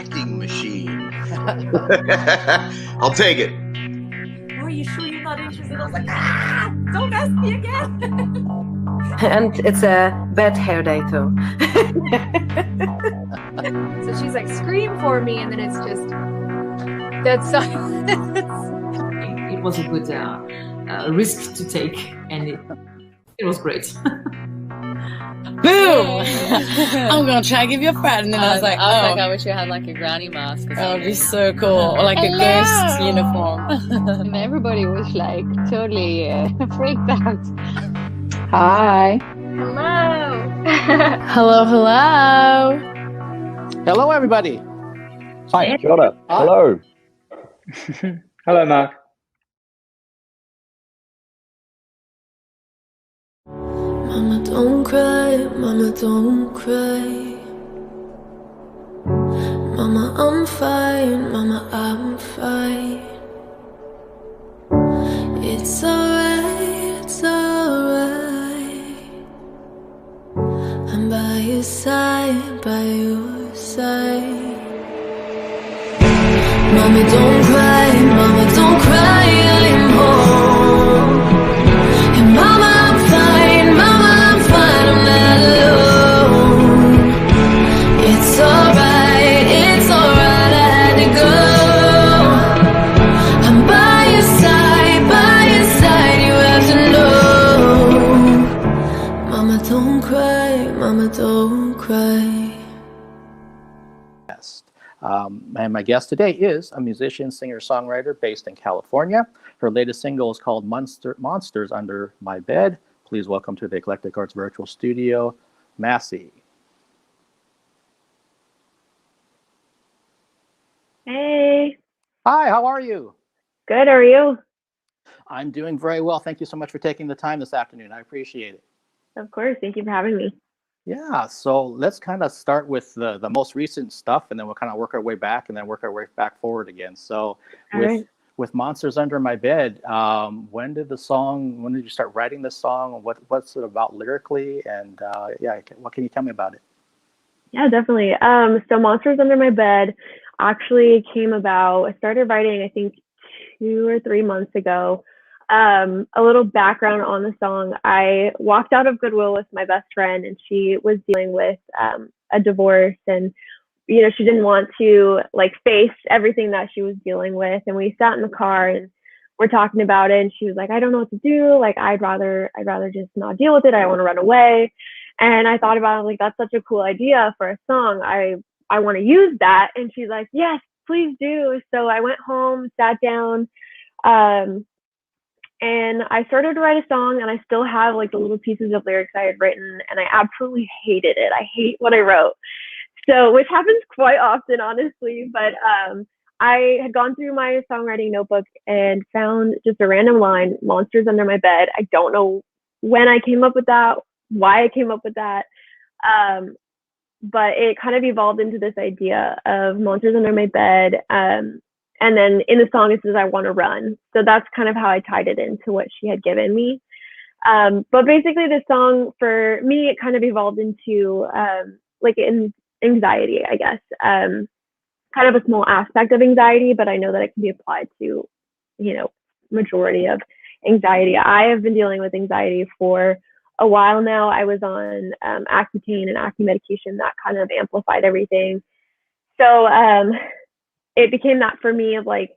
acting machine. I'll take it. Are you sure you're not interested? I was like, don't ask me again. And it's a bad hair day too. So she's like, scream for me, and then it's just dead silence. It was a good risk to take, and it was great. Boom! I'm gonna try and give you a friend, and then I was like, I wish you had like a granny mask. That would be so cool, or like a ghost uniform. And everybody was like totally freaked out. Hi. Hello. Hello. Hello, everybody. Hi, kia ora. Hello. Hello, Mark. Mama, don't cry. Mama, don't cry. Mama, I'm fine. Mama, I'm fine. It's alright. It's alright. I'm by your side. By your side. Mama, don't cry. Mama, don't cry. I'm home. And Mama, I'm fine. Mama, I'm fine. I'm not alone. It's alright. It's alright. I had to go. I'm by your side. By your side. You have to know. Mama, don't cry. Mama, don't cry. And my guest today is a musician, singer-songwriter based in California. Her latest single is called Monsters Under My Bed. Please welcome to the Eclectic Arts Virtual Studio, Massie. Hey. Hi, how are you? Good, how are you? I'm doing very well. Thank you so much for taking the time this afternoon. I appreciate it. Of course, thank you for having me. Yeah, so let's kind of start with the most recent stuff, and then we'll kind of work our way back, and then work our way back forward again. So with Monsters Under My Bed, when did you start writing this song? What's it about lyrically? And what can you tell me about it? Yeah, definitely. So Monsters Under My Bed actually came about, I started writing, I think 2 or 3 months ago. A little background on the song. I walked out of Goodwill with my best friend, and she was dealing with a divorce, and she didn't want to like face everything that she was dealing with. And we sat in the car and we're talking about it, and she was like, I don't know what to do. Like, I'd rather just not deal with it. I want to run away. And I thought about it, like, that's such a cool idea for a song. I want to use that. And she's like, yes, please do. So I went home, sat down, and I started to write a song, and I still have like the little pieces of lyrics I had written, and I absolutely hated it. I hate what I wrote. So, which happens quite often, honestly, but I had gone through my songwriting notebook and found just a random line, Monsters Under My Bed. I don't know when I came up with that, why I came up with that, but it kind of evolved into this idea of monsters under my bed. And then in the song, it says, I want to run. So that's kind of how I tied it into what she had given me. But basically, this song, for me, it kind of evolved into like anxiety, I guess. Kind of a small aspect of anxiety, but I know that it can be applied to, majority of anxiety. I have been dealing with anxiety for a while now. I was on Accutane and acne medication that kind of amplified everything. So it became that for me of like,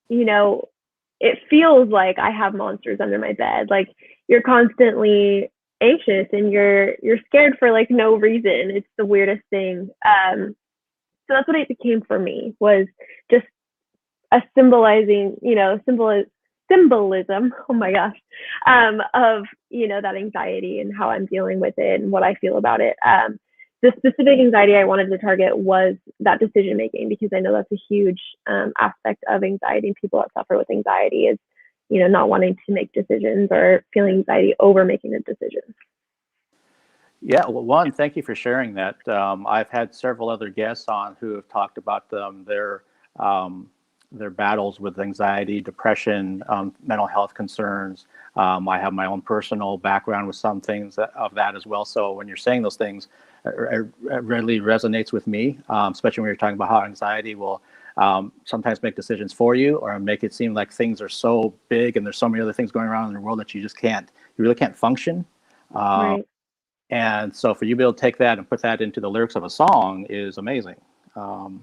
it feels like I have monsters under my bed. Like, you're constantly anxious and you're scared for like no reason. It's the weirdest thing. So that's what it became for me, was just a symbolism, oh my gosh, of, that anxiety and how I'm dealing with it and what I feel about it. The specific anxiety I wanted to target was that decision making, because I know that's a huge aspect of anxiety. People that suffer with anxiety is, not wanting to make decisions or feeling anxiety over making a decision. Yeah, well, one, thank you for sharing that. I've had several other guests on who have talked about their battles with anxiety, depression, mental health concerns. I have my own personal background with some things of that as well. So when you're saying those things, really resonates with me, especially when you're talking about how anxiety will sometimes make decisions for you, or make it seem like things are so big and there's so many other things going around in the world that you really can't function. Right. And so for you to be able to take that and put that into the lyrics of a song is amazing. Thank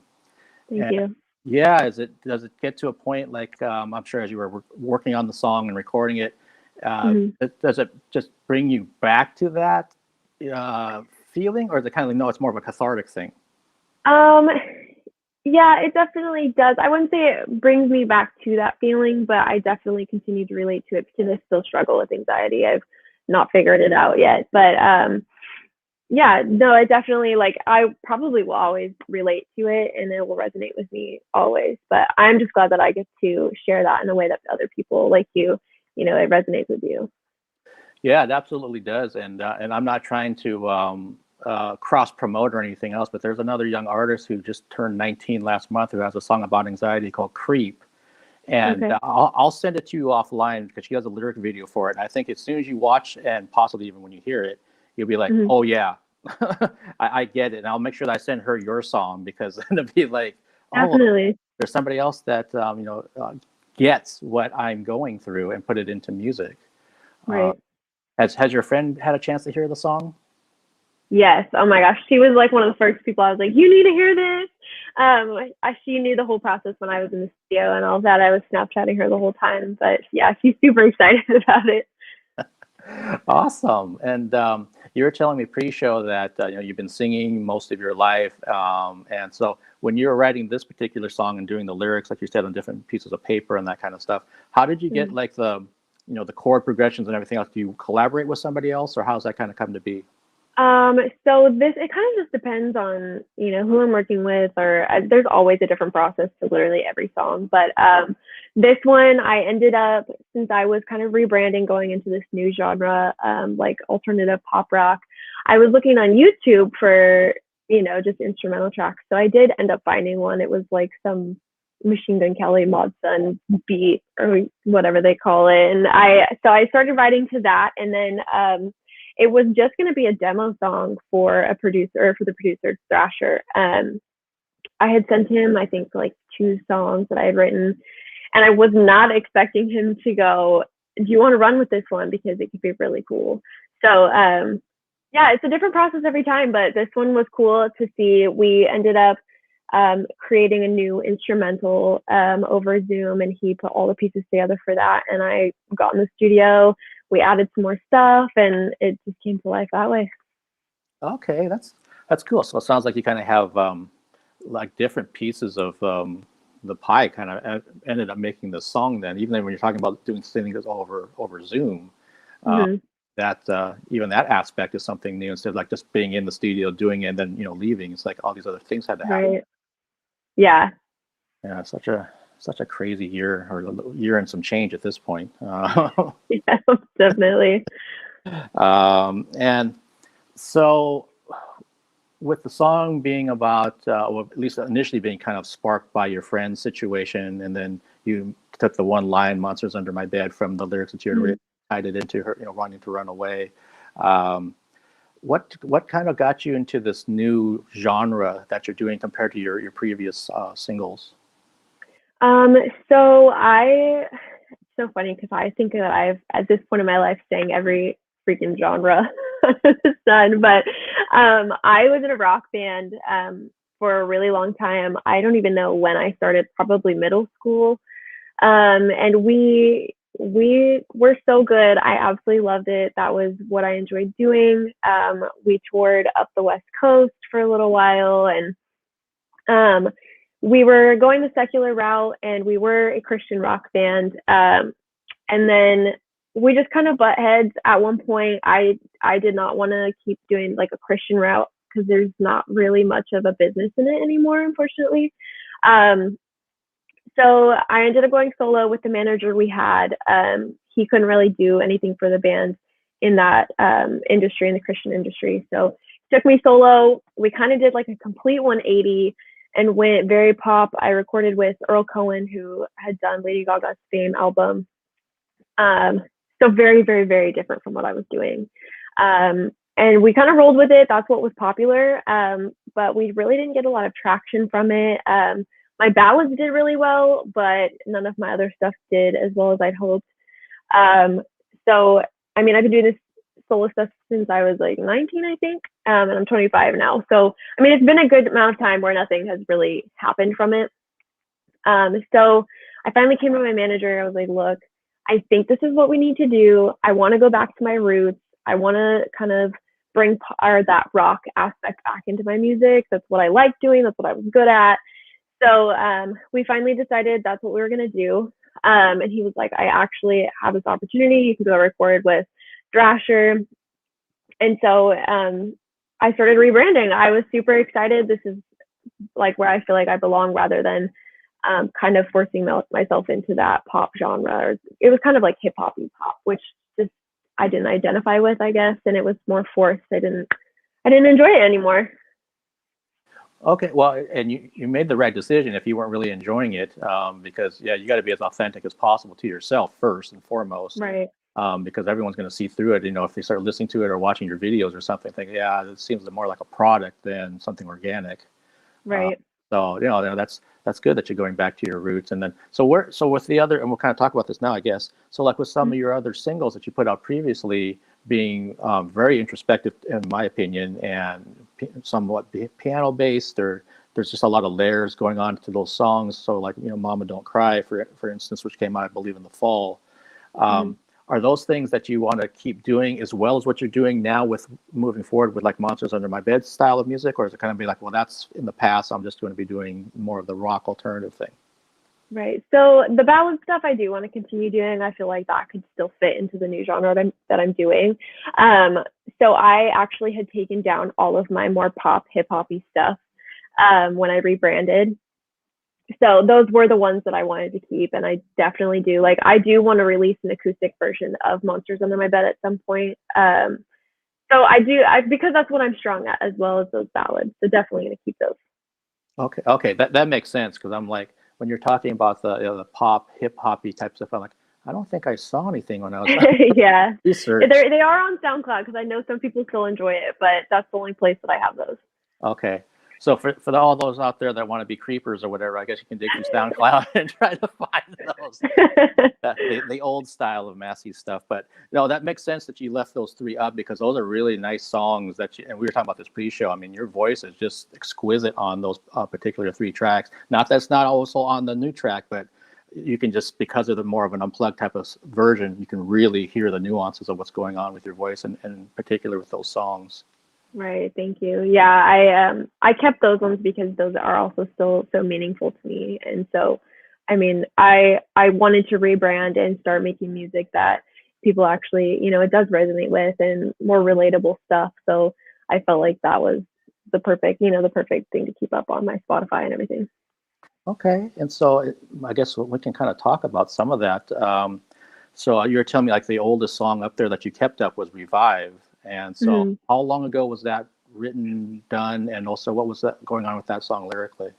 you. Yeah, does it get to a point like I'm sure as you were working on the song and recording it, does it just bring you back to that feeling, or is it kind of like, no, it's more of a cathartic thing? Yeah, it definitely does. I wouldn't say it brings me back to that feeling, but I definitely continue to relate to it because I still struggle with anxiety. I've not figured it out yet, but yeah, no, it definitely, like, I probably will always relate to it and it will resonate with me always. But I'm just glad that I get to share that in a way that other people like you know, it resonates with you. Yeah, it absolutely does. And I'm not trying to cross promote or anything else, but there's another young artist who just turned 19 last month who has a song about anxiety called Creep. And Okay. I'll send it to you offline because she has a lyric video for it. And I think as soon as you watch, and possibly even when you hear it, you'll be like, oh yeah, I get it. And I'll make sure that I send her your song, because then it'll be like, oh, Definitely. there's somebody else that you know, gets what I'm going through and put it into music. Right. Has your friend had a chance to hear the song? Yes. Oh my gosh. She was like one of the first people I was like, you need to hear this. She knew the whole process when I was in the studio and all that. I was Snapchatting her the whole time, but yeah, she's super excited about it. Awesome. And you were telling me pre-show that you know, you've been singing most of your life, and so when you were writing this particular song and doing the lyrics, like you said, on different pieces of paper and that kind of stuff, how did you get like the, you know, the chord progressions and everything else? Do you collaborate with somebody else, or how's that kind of come to be? So it kind of just depends on, you know, who I'm working with, or there's always a different process to literally every song. But this one, I ended up, since I was kind of rebranding, going into this new genre, like alternative pop rock, I was looking on YouTube for, you know, just instrumental tracks. So I did end up finding one. It was like some Machine Gun Kelly Mod Sun beat or whatever they call it. And I started writing to that, and then it was just going to be a demo song for a producer, or for the producer, Thrasher. I had sent him, I think, like 2 songs that I had written, and I was not expecting him to go, do you want to run with this one? Because it could be really cool. So yeah, it's a different process every time, but this one was cool to see. We ended up creating a new instrumental over Zoom, and he put all the pieces together for that. And I got in the studio, we added some more stuff, and it just came to life that way. Okay, that's cool. So it sounds like you kind of have like different pieces of the pie kind of ended up making the song. Then, even when you're talking about doing things over Zoom, that even that aspect is something new, instead of like just being in the studio doing it and then, you know, leaving. It's like all these other things had to happen. Right. Yeah. Yeah, such a crazy year, or year and some change at this point. Yeah, definitely. And so, with the song being about, or at least initially being kind of sparked by your friend's situation, and then you took the one line "Monsters Under My Bed" from the lyrics that you had tied it into her, you know, wanting to run away. What kind of got you into this new genre that you're doing compared to your previous singles? So it's so funny because I think that I've, at this point in my life, sang every freaking genre under the sun. But I was in a rock band for a really long time. I don't even know when I started, probably middle school. And we were so good. I absolutely loved it. That was what I enjoyed doing. We toured up the West Coast for a little while, and we were going the secular route, and we were a Christian rock band. And then we just kind of butt heads at one point. I did not want to keep doing like a Christian route because there's not really much of a business in it anymore, unfortunately. So I ended up going solo with the manager we had. He couldn't really do anything for the band in that industry, in the Christian industry. So he took me solo. We kind of did like a complete 180 and went very pop. I recorded with Earl Cohen, who had done Lady Gaga's Fame album. So very, very, very different from what I was doing. and we kind of rolled with it. That's what was popular. But we really didn't get a lot of traction from it. My ballads did really well, but none of my other stuff did as well as I'd hoped. So, I mean, I've been doing this solo stuff since I was like 19, I think, and I'm 25 now. So, I mean, it's been a good amount of time where nothing has really happened from it. So I finally came to my manager. I was like, look, I think this is what we need to do. I want to go back to my roots. I want to kind of bring that rock aspect back into my music. That's what I like doing. That's what I was good at. So we finally decided that's what we were going to do. And he was like, I actually have this opportunity. You can go record with Thrasher. And so I started rebranding. I was super excited. This is like where I feel like I belong rather than kind of forcing myself into that pop genre. It was kind of like hip hoppy pop, which just I didn't identify with, I guess, and it was more forced. I didn't enjoy it anymore. Okay, well, and you made the right decision if you weren't really enjoying it, because yeah, you got to be as authentic as possible to yourself first and foremost, right? Because everyone's going to see through it. You know, if they start listening to it or watching your videos or something, think, yeah, it seems more like a product than something organic, right? So you know, that's good that you're going back to your roots. And then so with the other, and we'll kind of talk about this now, I guess. So like with some of your other singles that you put out previously, being very introspective in my opinion, and somewhat piano based, or there's just a lot of layers going on to those songs. So like, you know, Mama Don't Cry, for instance, which came out I believe in the fall. Are those things that you want to keep doing as well as what you're doing now with moving forward with like Monsters Under My Bed style of music, or is it kind of be like, well, that's in the past, I'm just going to be doing more of the rock alternative thing? Right. So the ballad stuff I do want to continue doing. I feel like that could still fit into the new genre that I'm doing. So I actually had taken down all of my more pop hip hoppy stuff when I rebranded. So those were the ones that I wanted to keep, and I definitely do. Like, I do want to release an acoustic version of Monsters Under My Bed at some point. So because that's what I'm strong at, as well as those ballads. So definitely going to keep those. Okay, that makes sense, because I'm like, when you're talking about the pop hip hoppy type stuff, I'm like, I don't think I saw anything when I was yeah. research. They are on SoundCloud, because I know some people still enjoy it, but that's the only place that I have those. Okay. So for all those out there that want to be creepers or whatever, I guess you can dig through SoundCloud and try to find those, the old style of Massie stuff. But no, that makes sense that you left those three up, because those are really nice songs and we were talking about this pre-show. I mean, your voice is just exquisite on those particular three tracks. Not that's not also on the new track, but you can just, because of the more of an unplugged type of version, you can really hear the nuances of what's going on with your voice, and in particular with those songs. Right. Thank you. Yeah, I kept those ones because those are also still so meaningful to me. And so, I mean, I wanted to rebrand and start making music that people actually, you know, it does resonate with, and more relatable stuff. So I felt like that was the perfect thing to keep up on my Spotify and everything. Okay. And so I guess we can kind of talk about some of that. So you're telling me like the oldest song up there that you kept up was Revive. And so how long ago was that written, done? And also what was that going on with that song lyrically?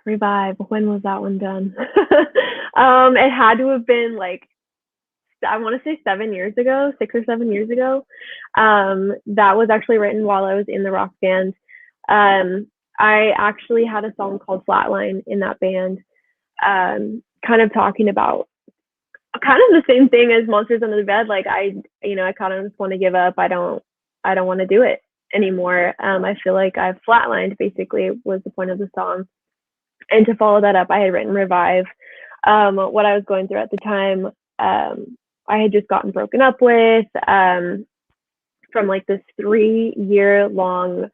Revive. When was that one done? It had to have been like, I want to say 7 years ago, 6 or 7 years ago. That was actually written while I was in the rock band. I actually had a song called Flatline in that band, kind of talking about kind of the same thing as Monsters Under the Bed. Like, I kind of just want to give up. I don't want to do it anymore. I feel like I've flatlined, basically, was the point of the song. And to follow that up, I had written Revive. What I was going through at the time, I had just gotten broken up with, from like this 3-year long,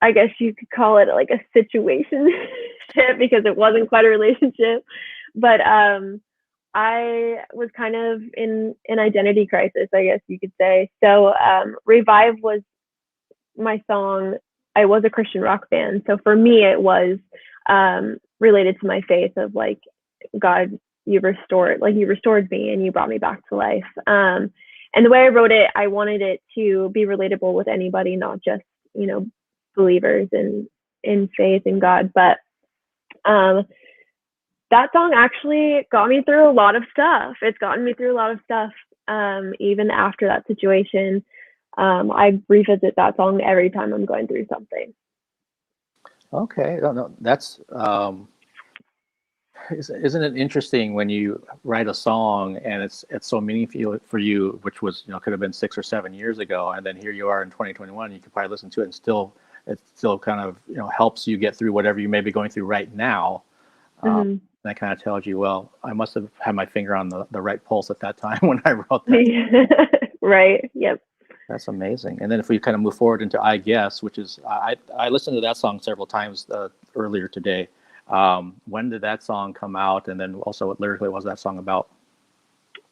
I guess you could call it like a situationship, because it wasn't quite a relationship. But I was kind of in an identity crisis, I guess you could say. So Revive was my song. I was a Christian rock band. So for me, it was related to my faith of like, God, you restored me and you brought me back to life. And the way I wrote it, I wanted it to be relatable with anybody, not just, you know, believers in faith in God. But that song actually got me through a lot of stuff. It's gotten me through a lot of stuff, even after that situation. I revisit that song every time I'm going through something. Okay, no, that's isn't it interesting when you write a song and it's so meaningful for you, which was could have been 6 or 7 years ago, and then here you are in 2021. You can probably listen to it and it still kind of helps you get through whatever you may be going through right now. That kind of tells you, well, I must have had my finger on the right pulse at that time when I wrote that. Right. Yep. That's amazing. And then if we kind of move forward into I Guess, which is I listened to that song several times earlier today. When did that song come out? And then also what lyrically was that song about?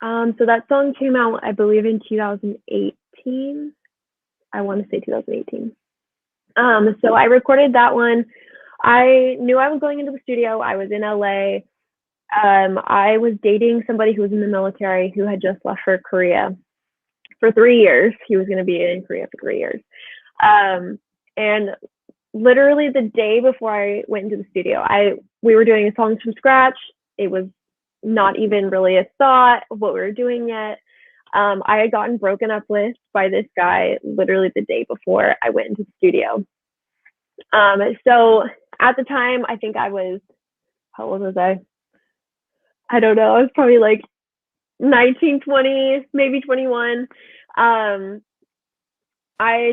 So that song came out, I believe, in 2018. I want to say 2018. So I recorded that one. I knew I was going into the studio. I was in LA. I was dating somebody who was in the military who had just left for Korea for 3 years. He was going to be in Korea for 3 years. And literally the day before I went into the studio, we were doing songs from scratch. It was not even really a thought of what we were doing yet. I had gotten broken up with by this guy literally the day before I went into the studio. So at the time, I think I was, how old was I? I don't know. I was probably like 19, 20, maybe 21. I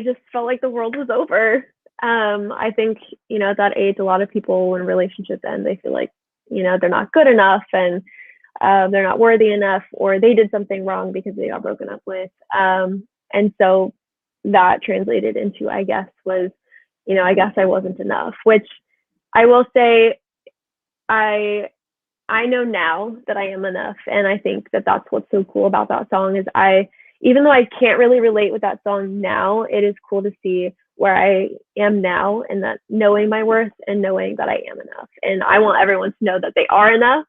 just felt like the world was over. I think, at that age, a lot of people, when relationships end, they feel like, they're not good enough and they're not worthy enough, or they did something wrong because they got broken up with. And so that translated into, I guess, was, I guess I wasn't enough, which I will say, I know now that I am enough. And I think that that's what's so cool about that song is even though I can't really relate with that song now, it is cool to see where I am now and that knowing my worth and knowing that I am enough. And I want everyone to know that they are enough.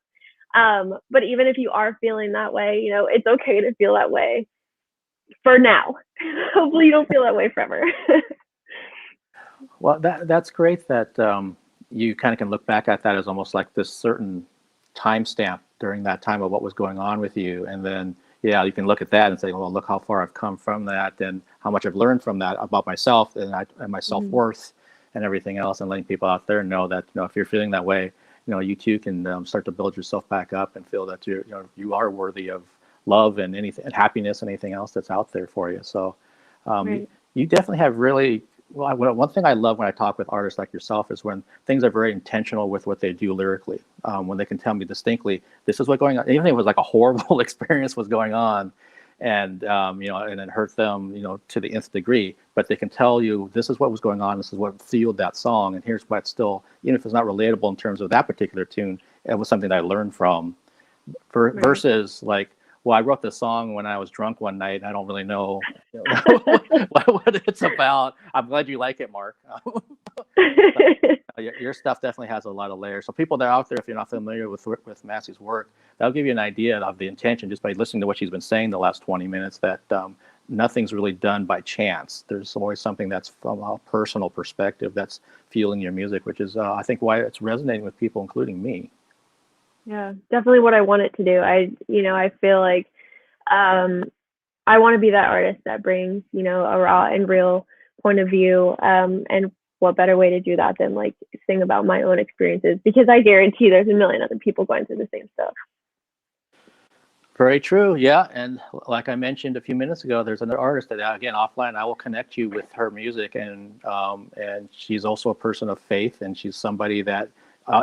But even if you are feeling that way, it's okay to feel that way for now. Hopefully you don't feel that way forever. Well, that's great that you kind of can look back at that as almost like this certain timestamp during that time of what was going on with you. And then, you can look at that and say, well, look how far I've come from that and how much I've learned from that about myself and my self-worth and everything else, and letting people out there know that, if you're feeling that way, you too can start to build yourself back up and feel that you are worthy of love and anything, and happiness and anything else that's out there for you. So Right. you definitely have really, one thing I love when I talk with artists like yourself is when things are very intentional with what they do lyrically. When they can tell me distinctly, this is what's going on, even if it was like a horrible experience was going on, and and it hurt them, to the nth degree, but they can tell you this is what was going on, this is what fueled that song, and here's what still, even if it's not relatable in terms of that particular tune, it was something that I learned from. Versus like, well, I wrote this song when I was drunk one night, and I don't really know, what it's about. I'm glad you like it, Mark. Your stuff definitely has a lot of layers. So people that are out there, if you're not familiar with Massie's work, that'll give you an idea of the intention just by listening to what she's been saying the last 20 minutes, that nothing's really done by chance. There's always something that's from a personal perspective that's fueling your music, which is, I think, why it's resonating with people, including me. Yeah, definitely what I want it to do. I feel like I want to be that artist that brings, a raw and real point of view. And what better way to do that than like sing about my own experiences? Because I guarantee there's a million other people going through the same stuff. Very true. Yeah. And like I mentioned a few minutes ago, there's another artist that, again, offline, I will connect you with her music. And she's also a person of faith. And she's somebody that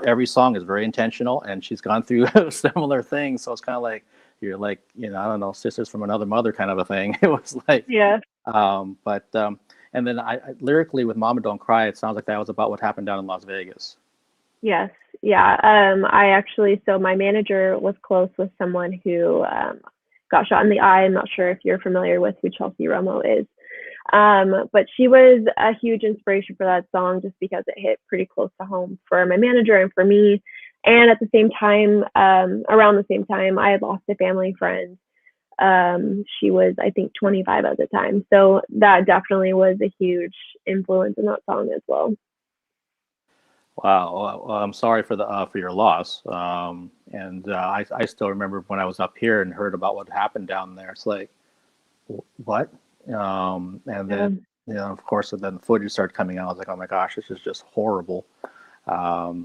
every song is very intentional. And she's gone through similar things. So it's kind of like, you're like, I don't know, sisters from another mother kind of a thing. It was like, yeah. And then I lyrically with Mama Don't Cry, it sounds like that was about what happened down in Las Vegas. Yes. Yeah. So my manager was close with someone who got shot in the eye. I'm not sure if you're familiar with who Chelsea Romo is. But she was a huge inspiration for that song just because it hit pretty close to home for my manager and for me. And at the same time, around the same time, I had lost a family friend. She was, I think, 25 at the time. So that definitely was a huge influence in that song as well. Wow. Well, I'm sorry for your loss. I still remember when I was up here and heard about what happened down there. It's like, what? And then of course, then the footage started coming out. I was like, oh my gosh, this is just horrible. And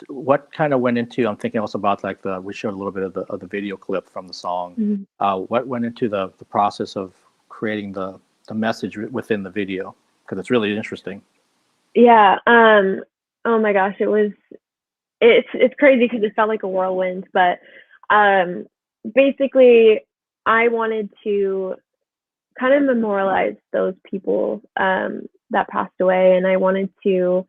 what kind of went into? I'm thinking also about like we showed a little bit of the video clip from the song. Mm-hmm. What went into the process of creating the message within the video? Because it's really interesting. Yeah. Oh my gosh, it's crazy because it felt like a whirlwind. But basically, I wanted to kind of memorialize those people that passed away, and I wanted to.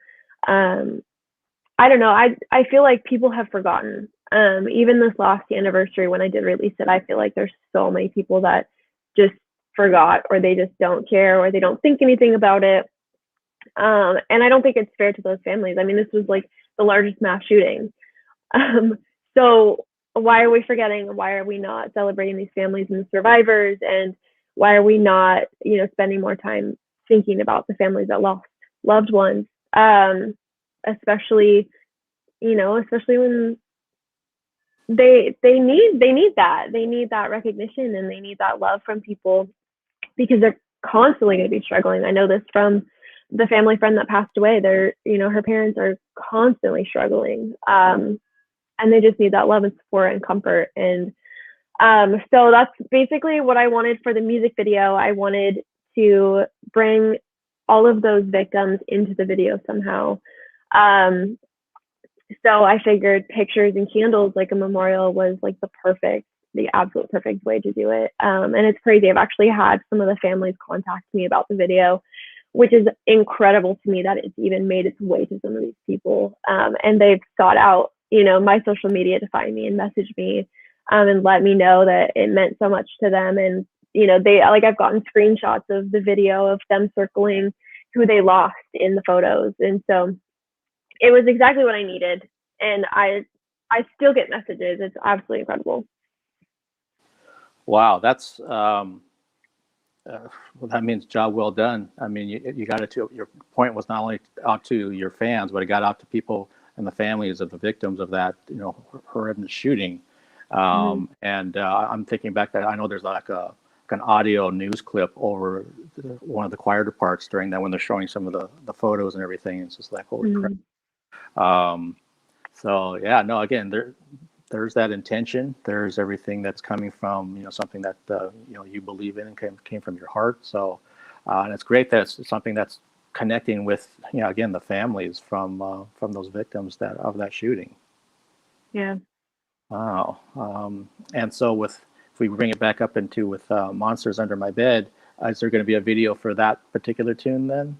I don't know. I feel like people have forgotten. Even this last anniversary when I did release it, I feel like there's so many people that just forgot, or they just don't care, or they don't think anything about it. And I don't think it's fair to those families. I mean, this was like the largest mass shooting. So why are we forgetting? Why are we not celebrating these families and the survivors? And why are we not, spending more time thinking about the families that lost loved ones? Especially when they need that recognition, and they need that love from people, because they're constantly going to be struggling. I know this from the family friend that passed away. Her parents are constantly struggling, and they just need that love and support and comfort. And so that's basically what I wanted for the music video. I wanted to bring all of those victims into the video somehow. So I figured pictures and candles, like a memorial, was like the absolute perfect way to do it. And it's crazy. I've actually had some of the families contact me about the video, which is incredible to me that it's even made its way to some of these people. And they've sought out, my social media to find me and message me, and let me know that it meant so much to them. And, I've gotten screenshots of the video of them circling who they lost in the photos. And so it was exactly what I needed. And I still get messages. It's absolutely incredible. Wow, that's well, that means job well done. I mean, you got it to your point was not only out to your fans, but it got out to people and the families of the victims of that horrendous shooting. And I'm thinking back that I know there's like an audio news clip over one of the quieter parts during that when they're showing some of the photos and everything. It's just like, holy crap. So yeah, no, again, there's that intention. There's everything that's coming from, something that, you believe in and came from your heart. So, and it's great that it's something that's connecting with, again, the families from those victims of that shooting. Yeah. Wow. And so if we bring it back up with Monsters Under My Bed, is there going to be a video for that particular tune then?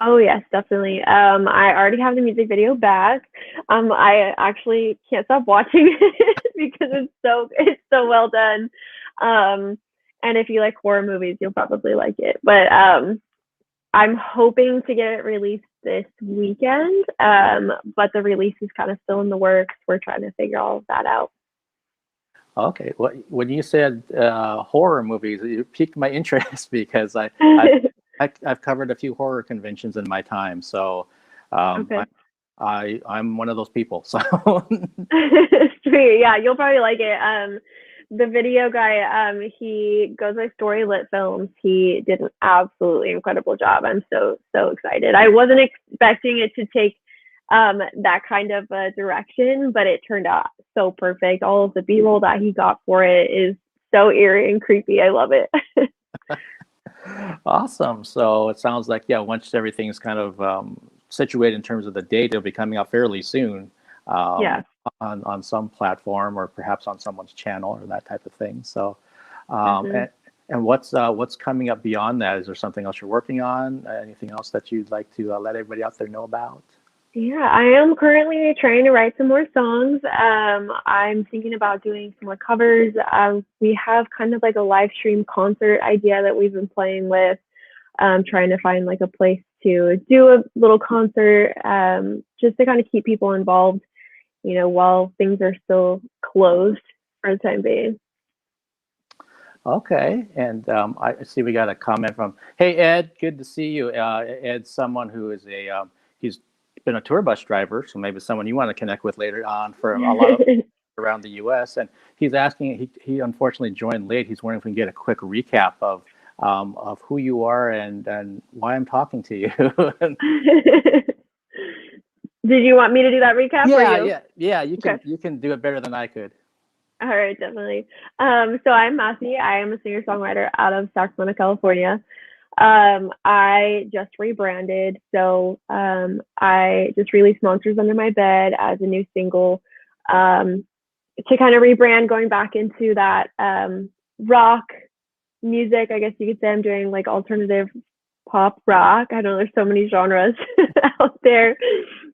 Oh yes, definitely. I already have the music video back. I actually can't stop watching it because it's so well done. And if you like horror movies, you'll probably like it. But I'm hoping to get it released this weekend. But the release is kind of still in the works. We're trying to figure all of that out. Okay. Well, when you said horror movies, it piqued my interest because I've covered a few horror conventions in my time, so Okay. I'm one of those people. So Sweet, yeah, you'll probably like it. The video guy, he goes by Storylit Films. He did an absolutely incredible job. I'm so excited. I wasn't expecting it to take that kind of direction, but it turned out so perfect. All of the B-roll that he got for it is so eerie and creepy. I love it. Awesome. So it sounds like, once everything's kind of situated in terms of the date, it'll be coming out fairly soon. On some platform or perhaps on someone's channel or that type of thing. So, and what's coming up beyond that? Is there something else you're working on? Anything else that you'd like to let everybody out there know about? Yeah, I am currently trying to write some more songs. I'm thinking about doing some more covers. We have kind of like a live stream concert idea that we've been playing with, trying to find like a place to do a little concert, just to kind of keep people involved, while things are still closed for the time being. Okay, and I see we got a comment from, hey Ed, good to see you. Ed's someone who is he's been a tour bus driver, so maybe someone you want to connect with later on for a lot of around the U.S. And he's asking. He unfortunately joined late. He's wondering if we can get a quick recap of who you are and why I'm talking to you. Did you want me to do that recap? Yeah. You can do it better than I could. All right, definitely. So I'm Massie. I am a singer-songwriter out of Sacramento, California. I just rebranded, so I just released Monsters Under My Bed as a new single to kind of rebrand, going back into that rock music. I guess you could say I'm doing like alternative pop rock. I know there's so many genres out there.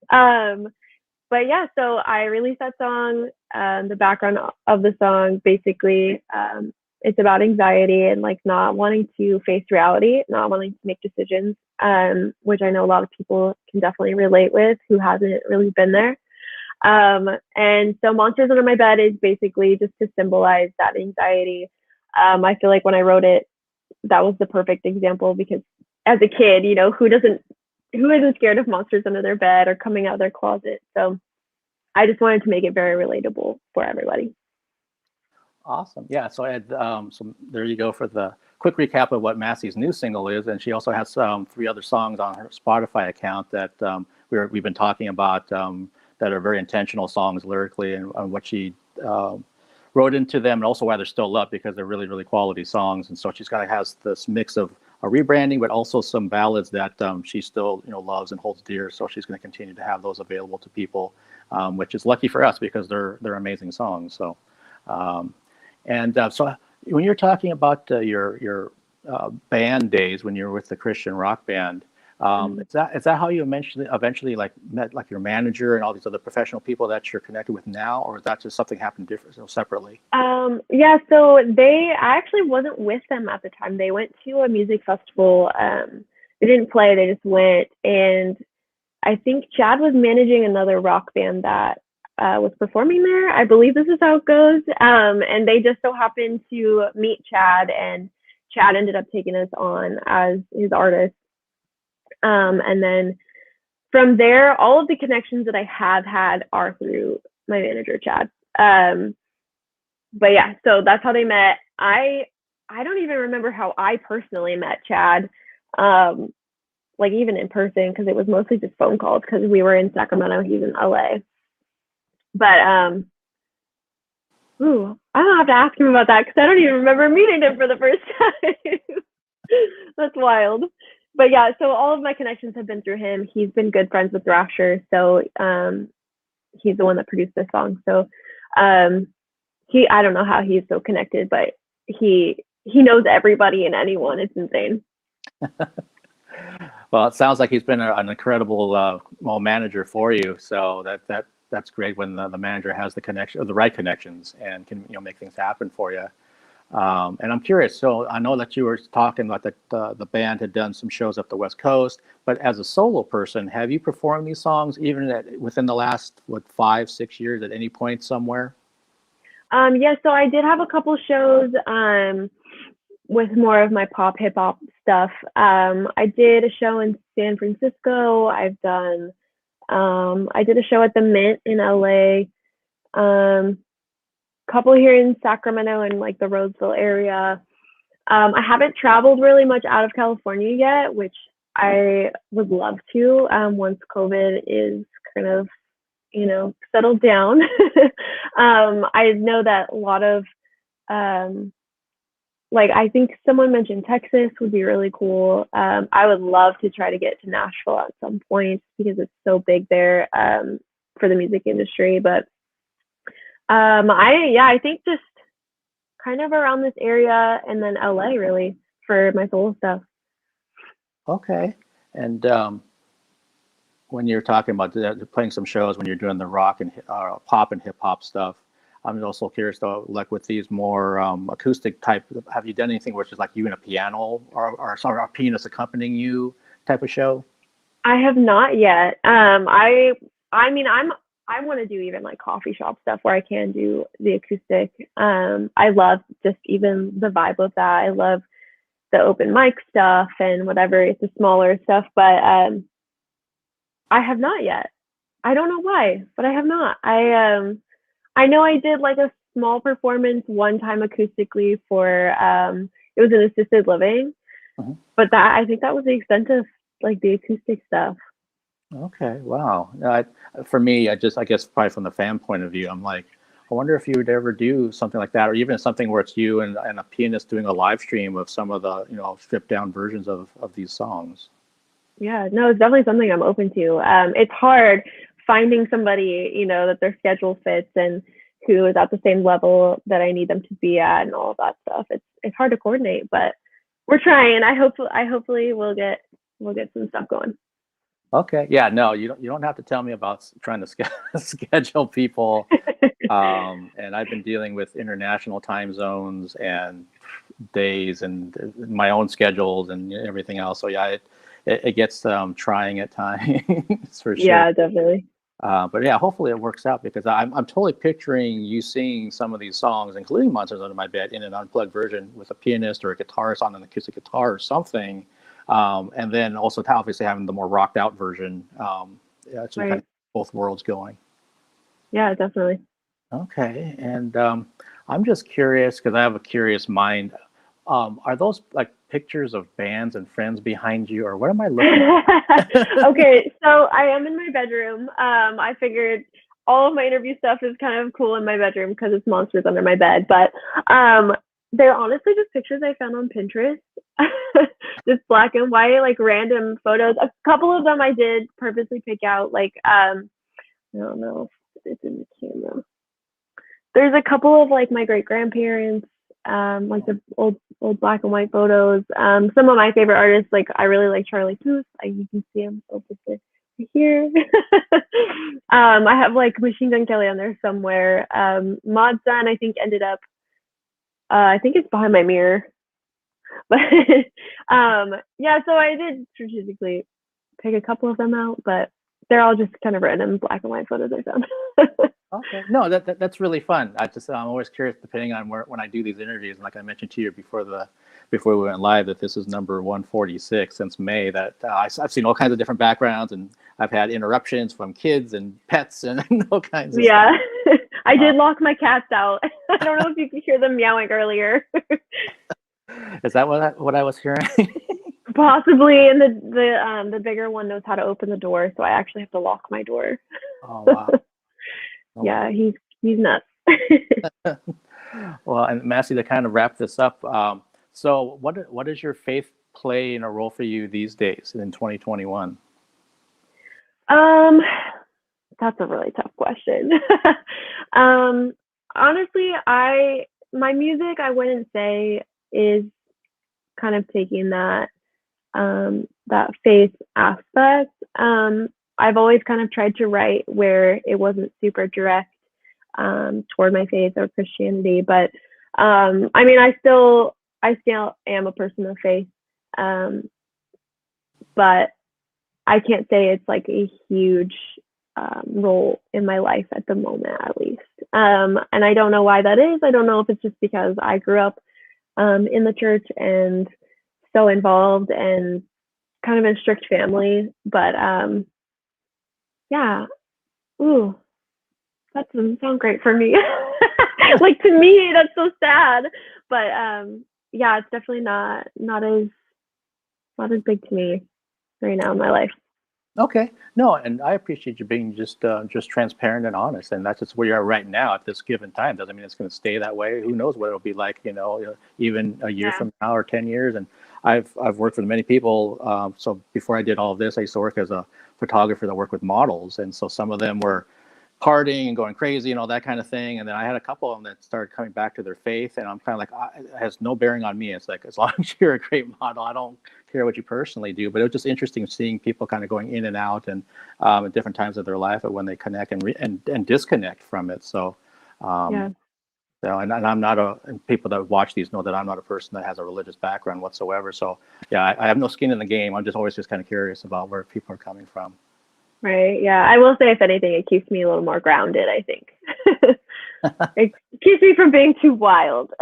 But yeah, so I released that song. The background of the song, basically, it's about anxiety and like not wanting to face reality, not wanting to make decisions, which I know a lot of people can definitely relate with who hasn't really been there. And so Monsters Under My Bed is basically just to symbolize that anxiety. I feel like when I wrote it, that was the perfect example, because as a kid, you know, who isn't scared of monsters under their bed or coming out of their closet? So I just wanted to make it very relatable for everybody. Awesome. Yeah. So I had there you go for the quick recap of what Massie's new single is, and she also has 3 other songs on her Spotify account that we've been talking about that are very intentional songs lyrically, and what she wrote into them, and also why they're still up, because they're really, really quality songs. And so she's kind of has this mix of a rebranding, but also some ballads that she still loves and holds dear. So she's going to continue to have those available to people, which is lucky for us because they're amazing songs. So. So when you're talking about your band days when you were with the Christian rock band, is that how you eventually like met like your manager and all these other professional people that you're connected with now, or is that just something happened different, separately? Yeah, so I actually wasn't with them at the time. They went to a music festival. They didn't play, they just went, and I think Chad was managing another rock band that was performing there. I believe this is how it goes. And they just so happened to meet Chad, and Chad ended up taking us on as his artist. And then from there, all of the connections that I have had are through my manager, Chad. But yeah, so that's how they met. I don't even remember how I personally met Chad, like even in person, because it was mostly just phone calls because we were in Sacramento, he's in LA. But I don't have to ask him about that because I don't even remember meeting him for the first time. That's wild. But yeah, so all of my connections have been through him. He's been good friends with Thrasher, so he's the one that produced this song. So I don't know how he's so connected, but he knows everybody and anyone. It's insane. Well, it sounds like he's been an incredible manager for you. So that's great when the manager has the connection or the right connections and can make things happen for you. And I'm curious. So I know that you were talking about that the band had done some shows up the West Coast, but as a solo person, have you performed these songs even within the last 5-6 years at any point somewhere? Yeah, so I did have a couple shows with more of my pop hip hop stuff. I did a show in San Francisco. I did a show at the Mint in LA. Couple here in Sacramento and like the Roseville area. I haven't traveled really much out of California yet, which I would love to once COVID is kind of, settled down. I know that a lot of, I think someone mentioned Texas would be really cool. I would love to try to get to Nashville at some point because it's so big there for the music industry. But I think just kind of around this area, and then LA really for my solo stuff. Okay. And when you're talking about playing some shows, when you're doing the rock and pop and hip hop stuff, I'm also curious though, like with these more acoustic type, have you done anything where it's just like you and a piano or a pianist accompanying you type of show? I have not yet. I want to do even like coffee shop stuff where I can do the acoustic. I love just even the vibe of that. I love the open mic stuff and whatever. It's the smaller stuff, but I have not yet. I don't know why, but I have not. I know I did like a small performance one time acoustically for it was an assisted living, but that I think that was the extent of like the acoustic stuff. Okay, wow. For me, I guess probably from the fan point of view, I'm like, I wonder if you would ever do something like that, or even something where it's you and a pianist doing a live stream of some of the, stripped down versions of these songs. Yeah, no, it's definitely something I'm open to. It's hard finding somebody, that their schedule fits and who is at the same level that I need them to be at and all of that stuff. It's hard to coordinate, but we're trying. Hopefully we'll get some stuff going. Okay. Yeah. No, you don't have to tell me about trying to schedule people. And I've been dealing with international time zones and days and my own schedules and everything else. So yeah, it gets trying at times for sure. Yeah, definitely. But yeah, hopefully it works out, because I'm totally picturing you singing some of these songs, including Monsters Under My Bed, in an unplugged version with a pianist or a guitarist on an acoustic guitar or something. And then also obviously having the more rocked out version. So kind of both worlds going. Yeah, definitely. Okay. And I'm just curious, because I have a curious mind. Are those like pictures of bands and friends behind you, or what am I looking at? Okay, so I am in my bedroom. I figured all of my interview stuff is kind of cool in my bedroom because it's Monsters Under My Bed, but they're honestly just pictures I found on Pinterest. Just black and white, like random photos. A couple of them I did purposely pick out, like I don't know if it's in the camera. There's a couple of like my great grandparents, like the old black and white photos. Some of my favorite artists, like I really like Charlie Puth. You can see him over here. I have like Machine Gun Kelly on there somewhere. Mod Sun, I think, ended up. I think it's behind my mirror. But yeah, so I did strategically pick a couple of them out, but they're all just kind of random black and white photos I found. Okay, no, that's really fun. I'm always curious, depending on when I do these interviews, and like I mentioned to you before we went live, that this is number 146 since May. That I've seen all kinds of different backgrounds, and I've had interruptions from kids and pets and all kinds of stuff. I did lock my cats out. I don't know if you could hear them meowing earlier. Is that what I was hearing? Possibly, and the bigger one knows how to open the door, so I actually have to lock my door. Oh wow! Yeah, he's nuts. Well, and Massie, to kind of wrap this up, so what does your faith play in a role for you these days in 2021? That's a really tough question. Honestly, my music, I wouldn't say is kind of taking that faith aspect. I've always kind of tried to write where it wasn't super direct toward my faith or Christianity, but I mean, I still am a person of faith, but I can't say it's like a huge role in my life at the moment, at least. And I don't know why that is. I don't know if it's just because I grew up in the church and so involved and kind of in a strict family, but yeah. Ooh, that doesn't sound great for me. Like, to me, that's so sad. But yeah, it's definitely not as big to me right now in my life. Okay, no, and I appreciate you being just transparent and honest, and that's just where you are right now at this given time. Doesn't mean it's going to stay that way. Who knows what it'll be like, even a year from now or 10 years. And I've worked with many people. So before I did all of this, I used to work as a photographer that worked with models, and so some of them were partying and going crazy and all that kind of thing. And then I had a couple of them that started coming back to their faith, and I'm kind of like, it has no bearing on me. It's like, as long as you're a great model, I don't care what you personally do. But it was just interesting seeing people kind of going in and out and at different times of their life, and when they connect and disconnect from it. So, yeah. So, and I'm not and people that watch these know that I'm not a person that has a religious background whatsoever. So yeah, I have no skin in the game. I'm just always kind of curious about where people are coming from. Right. Yeah. I will say, if anything, it keeps me a little more grounded, I think. It keeps me from being too wild.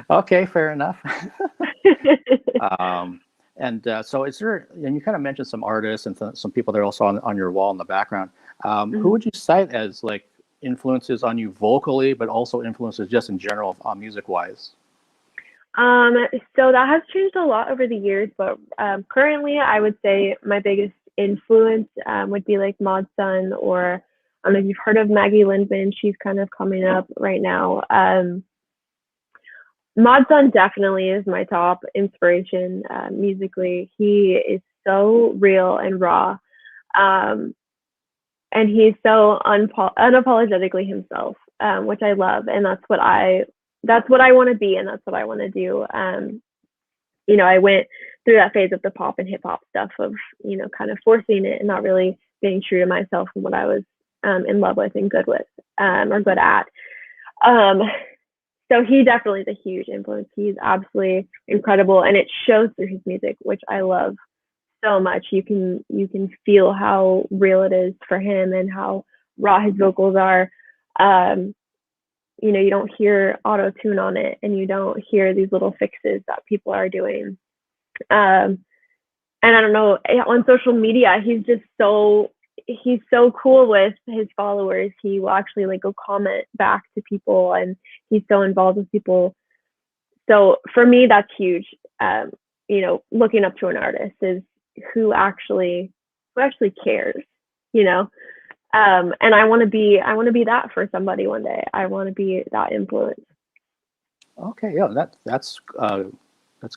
Okay, fair enough. And so is there, and you kind of mentioned some artists and some people that are also on your wall in the background. Who would you cite as like influences on you vocally, but also influences just in general music wise? So that has changed a lot over the years, but currently I would say my biggest influence would be like Mod Sun, or I don't know if you've heard of Maggie Lindman. She's kind of coming up right now. Mod Sun definitely is my top inspiration musically. He is so real and raw, and he's so unapologetically himself, which I love, and that's what I want to be, and that's what I want to do. You know, I went through that phase of the pop and hip hop stuff of, you know, kind of forcing it and not really being true to myself and what I was in love with and good with, or good at. So he definitely is a huge influence. He's absolutely incredible, and it shows through his music, which I love so much. You can feel how real it is for him and how raw his vocals are. You know, you don't hear auto tune on it, and you don't hear these little fixes that people are doing. And I don't know, on social media, he's so cool with his followers. He will actually like go comment back to people, and he's so involved with people. So for me, that's huge. You know, looking up to an artist is who actually cares, you know. And I want to be that for somebody one day. I want to be that influence. Okay, yeah, that's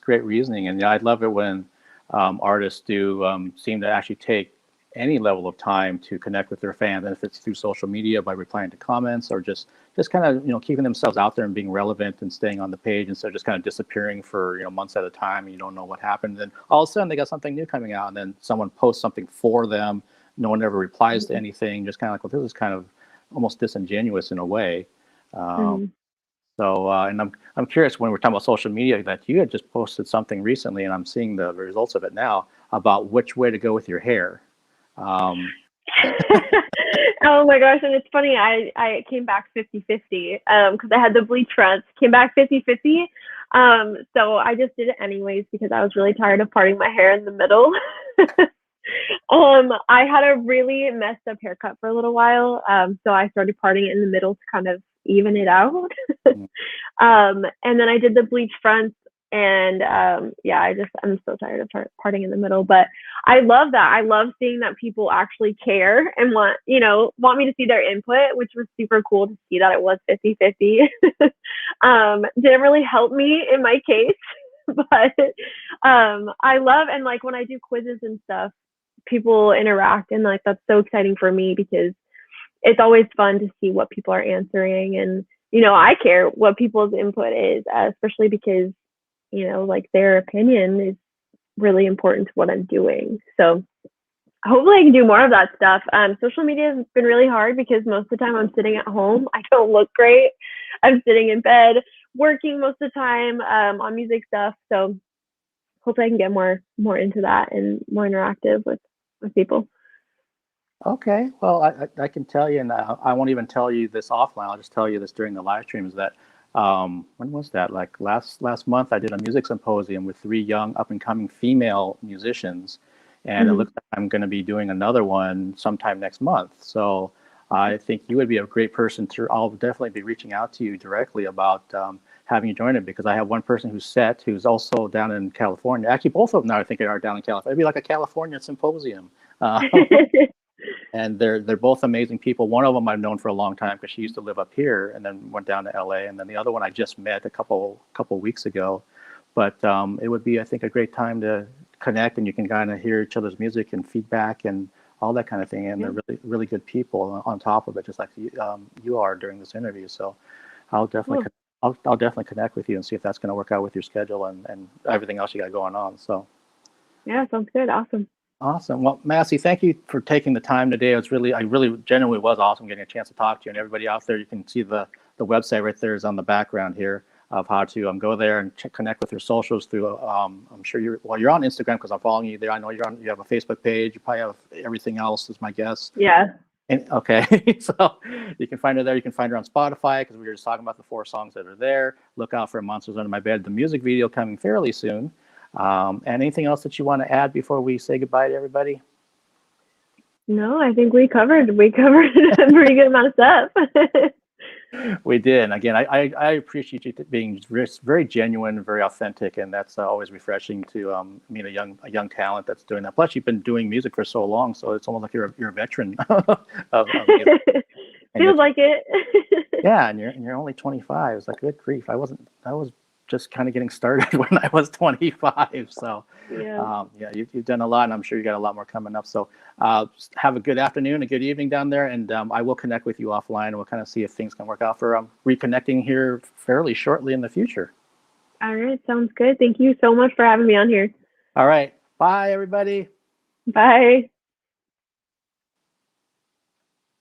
great reasoning, and yeah, I love it when artists do seem to actually take any level of time to connect with their fans, and if it's through social media by replying to comments, or just kind of, you know, keeping themselves out there and being relevant and staying on the page instead of just kind of disappearing for, you know, months at a time, and you don't know what happened. And then all of a sudden they got something new coming out, and then someone posts something for them. No one ever replies to anything. Just kind of like, well, this is kind of almost disingenuous in a way. So, and I'm curious, when we're talking about social media, that you had just posted something recently, and I'm seeing the results of it now, about which way to go with your hair. Oh my gosh, and it's funny, I came back 50-50 because I had the bleach fronts, came back 50-50. So I just did it anyways because I was really tired of parting my hair in the middle. I had a really messed up haircut for a little while, so I started parting it in the middle to kind of even it out. And then I did the bleach fronts, and yeah, I'm so tired of parting in the middle, but I love that. I love seeing that people actually care and want me to see their input, which was super cool to see that it was 50-50. Didn't really help me in my case, but I love, and like when I do quizzes and stuff, people interact, and like that's so exciting for me because it's always fun to see what people are answering, and I care what people's input is, especially because like their opinion is really important to what I'm doing. So hopefully I can do more of that stuff. Social media has been really hard because most of the time I'm sitting at home. I don't look great. I'm sitting in bed working most of the time on music stuff. So hopefully I can get more into that and more interactive with people. Okay, well, I can tell you, and I won't even tell you this offline. I'll just tell you this during the live stream, is that when was that? Like last month, I did a music symposium with 3 young up-and-coming female musicians, and it looks like I'm going to be doing another one sometime next month. So I think you would be a great person to. I'll definitely be reaching out to you directly about having you join it, because I have one person who's also down in California. Actually, both of them now I think are down in California. It'd be like a California symposium. And they're both amazing people. One of them I've known for a long time because she used to live up here and then went down to LA. And then the other one I just met a couple weeks ago. But it would be, I think, a great time to connect, and you can kind of hear each other's music and feedback and all that kind of thing. And they're really, really good people on top of it, just like you are during this interview. So I'll definitely I'll definitely connect with you and see if that's going to work out with your schedule and everything else you got going on. So yeah, sounds good. Awesome. Well, Massie, thank you for taking the time today. I really genuinely was awesome getting a chance to talk to you. And everybody out there, you can see the website right there is on the background here of how to go there and connect with your socials through. I'm sure you're on Instagram because I'm following you there. I know you have a Facebook page. You probably have everything else, is my guess. Yeah. And, okay, so you can find her there. You can find her on Spotify because we were just talking about the 4 songs that are there. Look out for Monsters Under My Bed, the music video coming fairly soon. Anything else that you want to add before we say goodbye to everybody? No, I think we covered a pretty good amount of stuff. We did. And again, I appreciate you being very genuine, very authentic, and that's always refreshing to meet a young talent that's doing that. Plus, you've been doing music for so long, so it's almost like you're a veteran of music. Feels like it. Yeah, and you're only 25. It's like, good grief. I was just kind of getting started when I was 25. So yeah, you've done a lot, and I'm sure you got a lot more coming up. So have a good afternoon, a good evening down there, and I will connect with you offline, and we'll kind of see if things can work out for reconnecting here fairly shortly in the future. All right, sounds good. Thank you so much for having me on here. All right, bye everybody. Bye.